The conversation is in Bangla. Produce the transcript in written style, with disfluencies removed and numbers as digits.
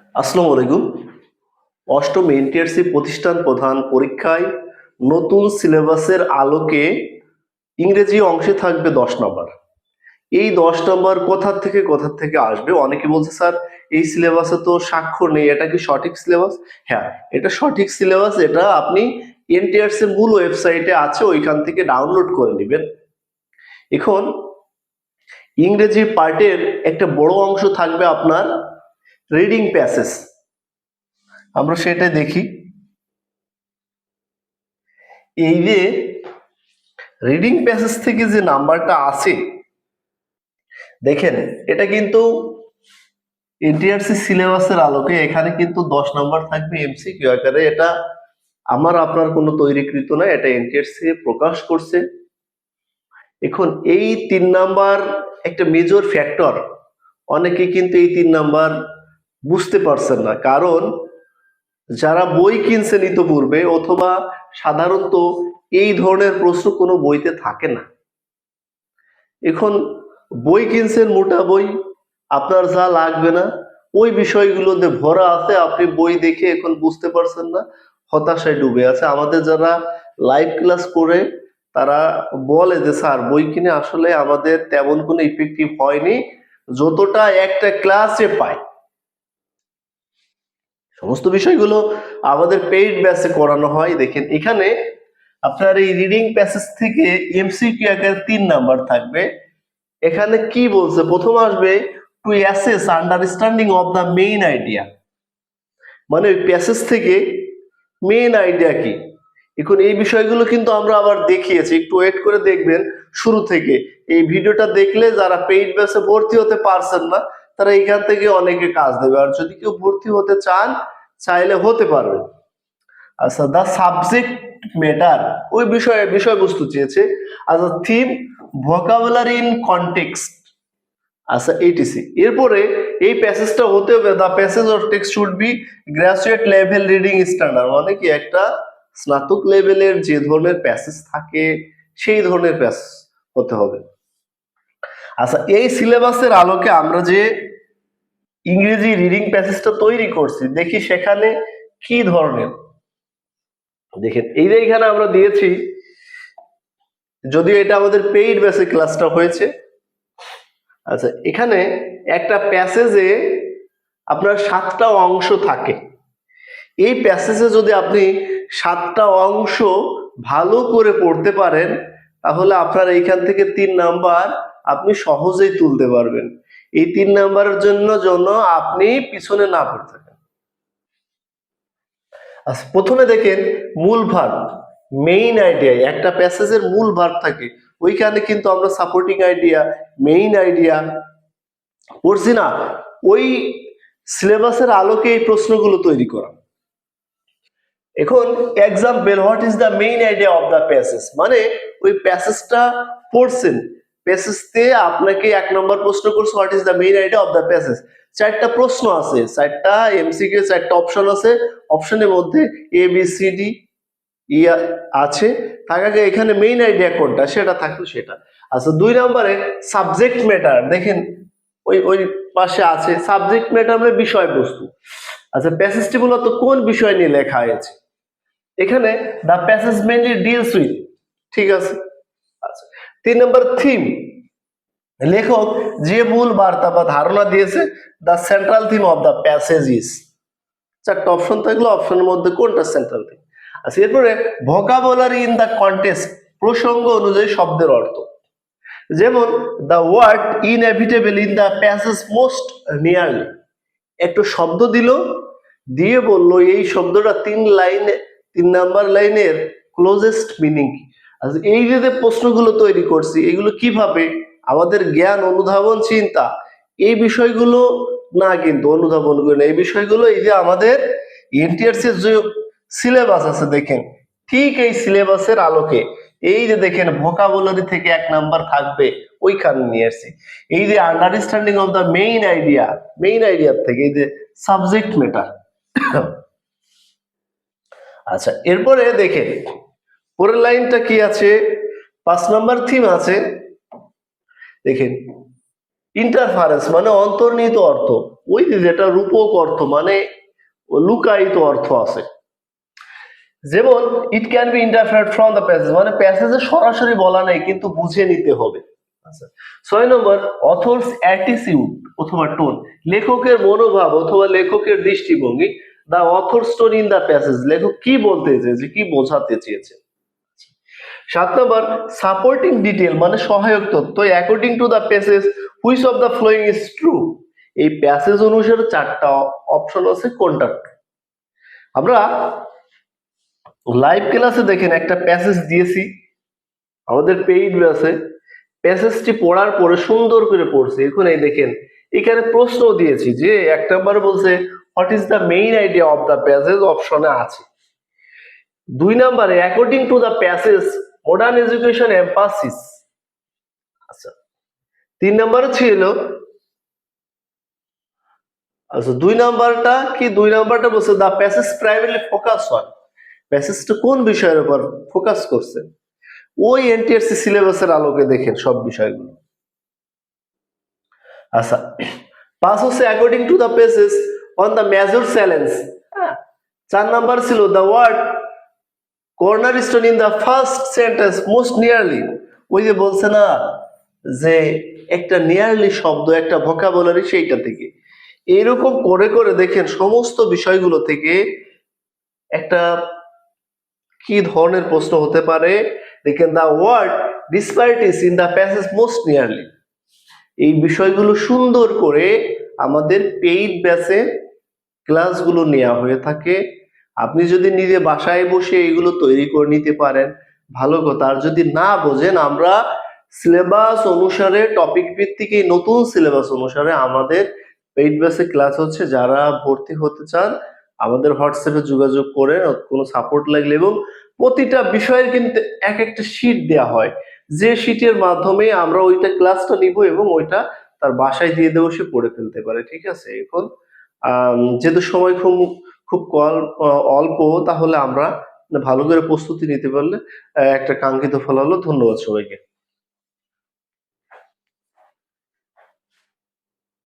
আসসালামু আলাইকুম। অষ্টম এনটিআরসি প্রতিষ্ঠান প্রধান পরীক্ষায় নতুন সিলেবাসের আলোকে ইংরেজি অংশে থাকবে 10 নম্বর। এই 10 নম্বর কোথা থেকে আসবে? অনেকে বলছে স্যার এই সিলেবাসে তো স্বাক্ষর নেই, এটা কি সঠিক সিলেবাস? হ্যাঁ, এটা সঠিক সিলেবাস। এটা আপনি এনটিআরসি মূল ওয়েবসাইটে আছে, ওইখান থেকে ডাউনলোড করে নেবেন। এখন ইংরেজি পার্টের একটা বড় অংশ থাকবে আপনার রিডিং প্যাসেজ। আমরা সেটা দেখি। এই যে রিডিং প্যাসেজ থেকে যে নাম্বারটা আছে, দেখেন এটা কিন্তু এনটিআরসি সিলেবাসের আলোকে এখানে কিন্তু 10 নম্বর থাকবে এমসিকিউ আকারে। এটা আমার আপনার কোনো তৈরিকৃত না, এটা এনটিআরসি প্রকাশ করছে। এখন এই 3 নাম্বার একটা মেজর ফ্যাক্টর, অনেকে কিন্তু এই 3 নাম্বার বুঝতে পারছেন না, কারণ যারা বই কিনছেন ইতোপূর্বে অথবা সাধারণত এই ধরনের প্রশ্ন কোনো বইতে থাকে না। এখন বই কিনছেন, মোটা বই, আপনার যা লাগবে না ওই বিষয়গুলোতে ভরা আছে, আপনি বই দেখে এখন বুঝতে পারছেন না, হতাশায় ডুবে আছে। আমাদের যারা লাইভ ক্লাস করে তারা বলে যে স্যার বই কিনে আসলে আমাদের তেমন কোনো ইফেক্টিভ হয়নি যতটা একটা ক্লাসে পাই। সমস্ত বিষয়গুলো আমাদের পেইড ব্যাচে করানো হয়। দেখেন এখানে আপনার এই রিডিং প্যাসেজ থেকে এমসিকিউ আকারে 3 নাম্বার থাকবে। এখানে কি বলছে? প্রথম আসবে to assess understanding of the main idea, মানে ওই প্যাসেজ থেকে মেইন আইডিয়া কি। এখন এই বিষয়গুলো কিন্তু আমরা আবার দেখিয়েছি, একটু ওয়েট করে দেখবেন শুরু থেকে। এই ভিডিওটা দেখলে যারা পেইড ব্যাচে ভর্তি হতে পারছেন না তারা এখান থেকে অনেকে কাজ দেবে, আর যদি কেউ ভর্তি হতে চান চাইলে হতে পারবে। আচ্ছা, দা সাবজেক্ট ম্যাটার, ওই বিষয়বস্তু চেয়েছে। আচ্ছা, থিম, ভোকাবুলারি ইন কনটেক্সট, আচ্ছা এটিসি। এরপরে এই প্যাসেজটা হতে হবে the passage or text should be graduate level reading standard, মানে কি একটা স্নাতক লেভেলের যে ধরনের প্যাসেজ থাকে সেই ধরনের প্যাসেজ হতে হবে। আচ্ছা, এই সিলেবাসের আলোকে আমরা যে ইংরেজি রিডিং প্যাসেজটা তৈরি করছি, দেখি সেখানে কি ধরনের। দেখেন এই যে এখানে আমরা দিয়েছি, যদিও এটা আমাদের পেইড বেসে ক্লাসটা হয়েছে। আচ্ছা, এখানে একটা প্যাসেজে আপনার 7টা অংশ থাকে। এই প্যাসেজে যদি আপনি 7টা অংশ ভালো করে পড়তে পারেন তাহলে আপনার এইখান থেকে 3 নাম্বার আপনি সহজেই তুলতে পারবেন। এই 3 নাম্বারের জন্য আপনি পিছনে না পড়ে থাকেন। আচ্ছা, প্রথমে দেখেন মূল ভার্ব, মেইন আইডিয়া। একটা প্যাসেজের মূল ভার্ব থাকে, ওইখানে কিন্তু আমরা সাপোর্টিং আইডিয়া, মেইন আইডিয়া পড়ছি না। ওই সিলেবাসের আলোকে এই প্রশ্নগুলো তৈরি করা। এখন example, what is the main idea of the passage, মানে ওই প্যাসেজটা পড়ছেন, প্যাসেজতে আপনাকে 1 নম্বর প্রশ্ন করছে what is the main idea of the passage. 4টা প্রশ্ন আছে, 4টা এমসিকিউ, 4টা অপশন আছে। অপশনের মধ্যে A B C D E আছে, থাকাকে এখানে মেইন আইডিয়া কোনটা সেটা থাকলো সেটা। আচ্ছা, 2 নম্বরে সাবজেক্ট ম্যাটার, দেখেন ওই ওই পাশে আছে সাবজেক্ট ম্যাটার মানে বিষয়বস্তু। আচ্ছা, প্যাসেজটি মূলত কোন বিষয় নিয়ে লেখা হয়েছে? এখানে the passage mainly deals with, ঠিক আছে। আচ্ছা, 3 নম্বর থিম, লেখক যে মূল বার্তা বা ধারণা দিয়েছে, the central theme of the passage is. 4টা অপশন থাকলো, অপশনের মধ্যে কোনটা সেন্ট্রাল থিম। আচ্ছা, এরপরে ভোকাবুলারি ইন দ্য কন্টেক্সট, প্রসঙ্গ অনুযায়ী শব্দের অর্থ। যেমন the word inevitable in the passage most nearly, একটু শব্দ দিল, দিয়ে বললো এই শব্দটা 3 নাম্বার লাইনের ক্লোজেস্ট মিনিং কি। আচ্ছা, এই যে প্রশ্নগুলো তৈরি করছি এগুলো কিভাবে আমাদের জ্ঞান, অনুধাবন, চিন্তা, এই বিষয়গুলো না, কিন্তু অনুধাবন করে না, এই বিষয়গুলো এই যে আমাদের এনটিআরসি যে সিলেবাস আছে, দেখেন ঠিক এই সিলেবাসের আলোকে এই যে দেখেন ভোকাবুলারি থেকে 1 নাম্বার থাকবে, ওইখানে নিয়ে আসছি। এই যে understanding of the main idea, main আইডিয়ার থেকে এই যে সাবজেক্ট ম্যাটার। আচ্ছা, এরপরে দেখেন পরের লাইনটা কি আছে, 5 নম্বর থিম আছে। দেখেন ইন্টারফারেন্স মানে অন্তর্নিহিত অর্থ, ওই যে যেটা রূপক অর্থ মানে লুকায়িত অর্থ আছে। যেমন it can be interfered from the passage, মানে প্যাসেজে সরাসরি বলা নাই কিন্তু বুঝে নিতে হবে। আচ্ছা, 6 নম্বর অথরস অ্যাটিটিউড অথবা টোন, লেখকের মনোভাব অথবা লেখকের দৃষ্টিভঙ্গি। The author's tone in the passage, লেখক কি বলতে চেয়েছে, কি বোঝাতে চেয়েছে। 7 নম্বর সাপোর্টিং ডিটেল মানে সহায়ক তথ্য, according to the passage which of the following is true. এই প্যাসেজ অনুসারে 4টা অপশন আছে কোনটা। আমরা লাইভ ক্লাসে দেখেন একটা প্যাসেজ দিয়েছি আমাদের পেইড ব্যাচে, প্যাসেজটি পড়ার পরে সুন্দর করে পড়ছে। এখন এই দেখেন এখানে প্রশ্ন দিয়েছি যে 1 নম্বর বলছে what is the main idea of the passage, অপশনে আছে। 2 নম্বরে according to the passage modern education emphasis. আচ্ছা, 3 নম্বরে ছিল, আচ্ছা 2 নম্বরটা কি, 2 নম্বরটা বলছে the passage primarily focus on, প্যাসেজটা কোন বিষয়ের উপর ফোকাস করছে, ওই এনটিআরসি সিলেবাসের আলোকে দেখেন সব বিষয়গুলো। আচ্ছা, 5 হচ্ছে according to the passage on the major challenge. 4 নম্বর ছিল the word cornerstone in the first sentence most nearly, ওই যে বলছে না যে একটা নিয়ারলি শব্দ একটা ভোকাবুলারি, সেইটা থেকে এরকম করে করে দেখেন সমস্ত বিষয়গুলো থেকে একটা কি ধরনের প্রশ্ন হতে পারে। দেখেন the word disparities in the passage most nearly, এই বিষয়গুলো সুন্দর করে আমাদের পেইড ব্যাচে ক্লাসগুলো নেওয়া হয়ে থাকে। আপনি যদি নিজে বাসায় বসে এগুলো তৈরি করে নিতে পারেন ভালো কথা, আর যদি না বোঝেন আমরা সিলেবাস অনুসারে টপিক ভিত্তিক এই নতুন সিলেবাস অনুসারে আমাদের পেইড ব্যাচে ক্লাস হচ্ছে। যারা ভর্তি হতে চান আমাদের হোয়াটসঅ্যাপে যোগাযোগ করে কোনো সাপোর্ট লাগলে, এবং প্রতিটা বিষয়ের কিন্তু এক একটা শীট দেওয়া হয়, যে শীটের মাধ্যমে আমরা ওইটা ক্লাসটা নিব এবং ওইটা তার বাসায় দিয়ে দেবো, সে পড়ে ফেলতে পারে। ঠিক আছে, এখন যেহেতু সময় খুব খুব অল্প, তাহলে আমরা ভালো করে প্রস্তুতি নিতে পারলে একটা কাঙ্ক্ষিত ফল হলো। ধন্যবাদ সবাইকে।